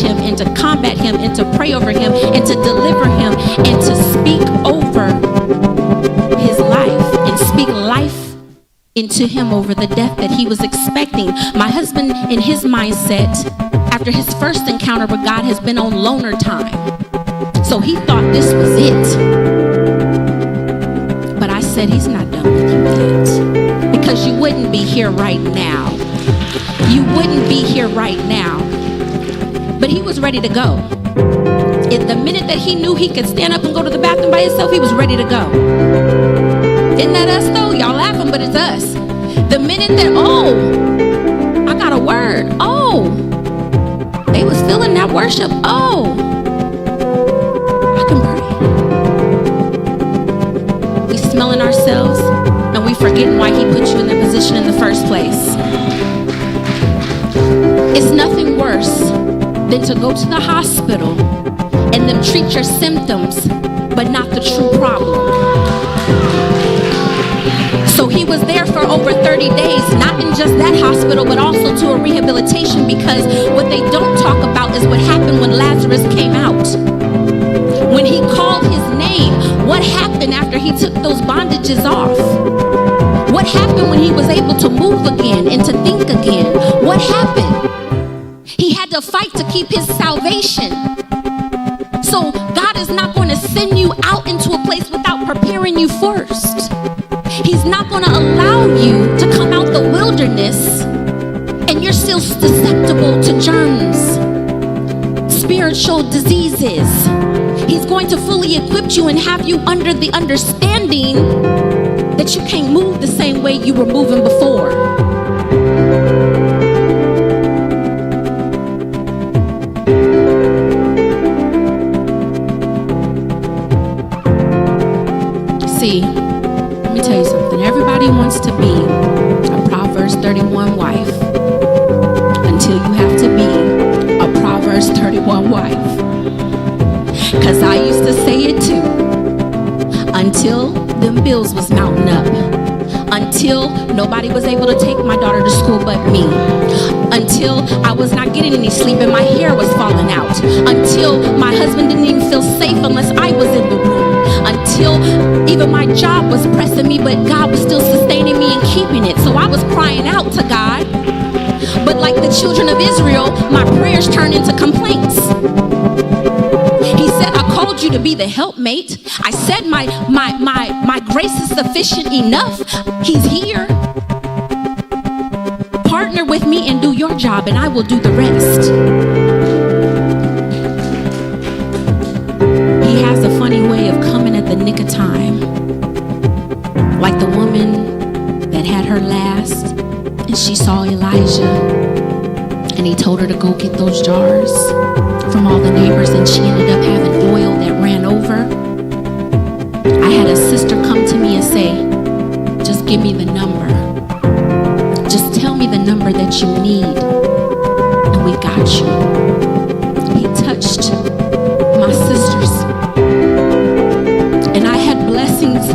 him and to combat him and to pray over him and to deliver him and to speak over his life and speak life into him over the death that he was expecting. My husband, in his mindset, after his first encounter with God, has been on loner time. So he thought this was it. But I said, he's not done with you yet. Because you wouldn't be here right now. You wouldn't be here right now. But he was ready to go. In the minute that he knew he could stand up and go to the bathroom by himself, he was ready to go. Isn't that us though? Y'all laughing, but it's us. The minute that, I got a word. They was feeling that worship. I can pray. We smelling ourselves and we forgetting why he put you in that position in the first place. It's nothing worse than to go to the hospital and them treat your symptoms, but not the true problem. So he was there for over 30 days, not in just that hospital, but also to a rehabilitation, because what they don't talk about is what happened when Lazarus came out. When he called his name, what happened after he took those bondages off? What happened when he was able to move again and to think again? What happened? He had to fight to keep his salvation. So God is not going to send you out into a place without preparing you first. He's not going to allow you to come out the wilderness and you're still susceptible to germs, spiritual diseases. He's going to fully equip you and have you under the understanding that you can't move the same way you were moving before. See, let me tell you something. Everybody wants to be a Proverbs 31 wife until you have to be a Proverbs 31 wife. Because I used to say it too. Until them bills was mounting up. Until nobody was able to take my daughter to school but me. Until I was not getting any sleep and my hair was falling out. Until my husband didn't even feel safe unless I was in the room. Until even my job was pressing me, but God was still sustaining me and keeping it. So I was crying out to God. But like the children of Israel, my prayers turned into complaints. He said, I called you to be the helpmate. I said my grace is sufficient enough. He's here. Partner with me and do your job, and I will do the rest. He has a funny way of coming at the nick of time. Like the woman that had her last, and she saw Elijah, and he told her to go get those jars from all the neighbors, and she ended up having oil that ran over. I had a sister come to me and say, just give me the number. Just tell me the number that you need, and we got you. He touched my sisters, and I had blessings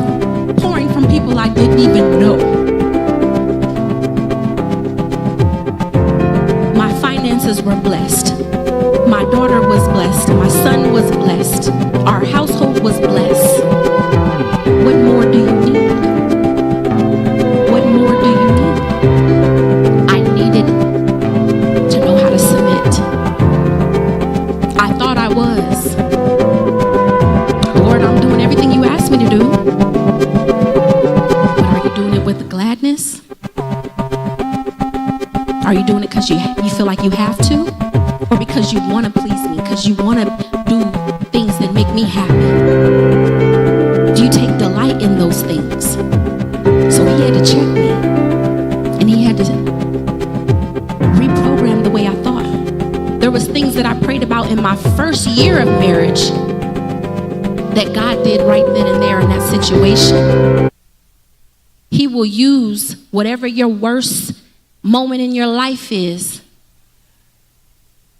pouring from people I didn't even know. My finances were blessed. My daughter was blessed. My son was blessed. Our household was blessed. What more do you need? What more do you need? I needed to know how to submit. I thought I was. Lord, I'm doing everything you asked me to do. But are you doing it with gladness? Are you doing it because you feel like you have to? Or because you want to please me, because you want to do things that make me happy? Do you take delight in those things? So he had to check me, and he had to reprogram the way I thought. There was things that I prayed about in my first year of marriage that God did right then and there in that situation. He will use whatever your worst moment in your life is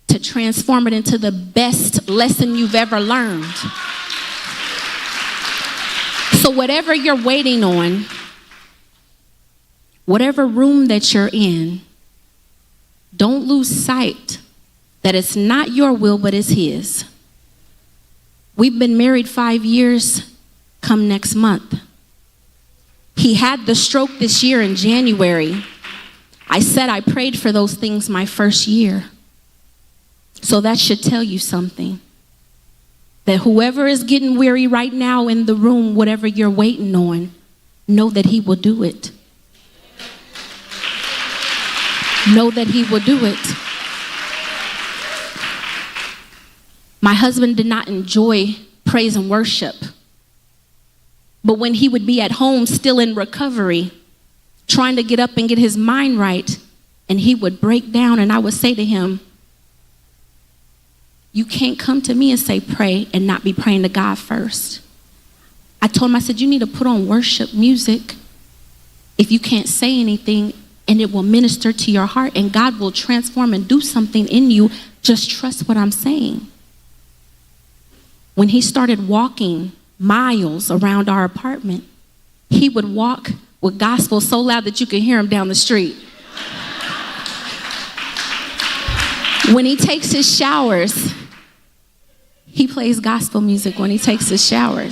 to transform it into the best lesson you've ever learned. So whatever you're waiting on, whatever room that you're in, don't lose sight that it's not your will, but it's his. We've been married 5 years come next month. He had the stroke this year in January. I said I prayed for those things my first year. So that should tell you something. That whoever is getting weary right now in the room, whatever you're waiting on, know that he will do it. Know that he will do it. My husband did not enjoy praise and worship. But when he would be at home still in recovery, trying to get up and get his mind right, and he would break down, and I would say to him, you can't come to me and say pray and not be praying to God first. I told him, I said, you need to put on worship music if you can't say anything, and it will minister to your heart, and God will transform and do something in you. Just trust what I'm saying. When he started walking miles around our apartment, he would walk with gospel so loud that you could hear him down the street. When he takes his showers, he plays gospel music when he takes his showers.